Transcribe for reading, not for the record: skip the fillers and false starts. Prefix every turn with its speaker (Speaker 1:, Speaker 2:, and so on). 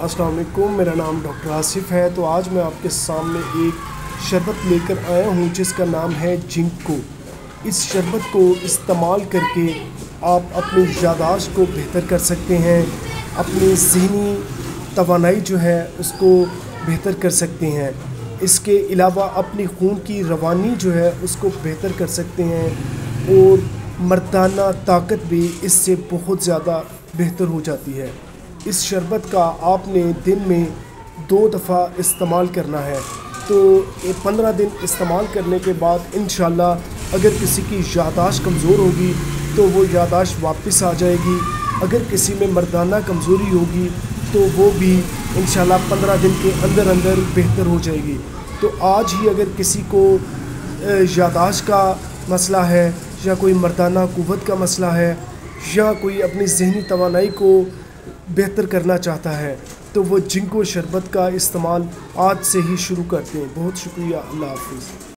Speaker 1: अस्सलाम वालेकुम, मेरा नाम डॉक्टर आसिफ है। तो आज मैं आपके सामने एक शरबत लेकर आया हूँ जिसका नाम है जिंको। इस शरबत को इस्तेमाल करके आप अपनी याददाश्त को बेहतर कर सकते हैं, अपनी ज़हनी तवानाई जो है उसको बेहतर कर सकते हैं। इसके अलावा अपनी खून की रवानी जो है उसको बेहतर कर सकते हैं और मर्दाना ताकत भी इससे बहुत ज़्यादा बेहतर हो जाती है। इस शरबत का आपने दिन में 2 दफ़ा इस्तेमाल करना है। तो 15 दिन इस्तेमाल करने के बाद इंशाल्लाह अगर किसी की याददाश्त कमज़ोर होगी तो वो याददाश्त वापस आ जाएगी। अगर किसी में मर्दाना कमज़ोरी होगी तो वो भी इंशाल्लाह 15 दिन के अंदर अंदर बेहतर हो जाएगी। तो आज ही अगर किसी को याददाश्त का मसला है या कोई मर्दाना क़ुव्वत का मसला है या कोई अपनी ज़हनी तवानाई को बेहतर करना चाहता है तो वो जिंको शरबत का इस्तेमाल आज से ही शुरू करते हैं। बहुत शुक्रिया। अल्लाह हाफ़िज़।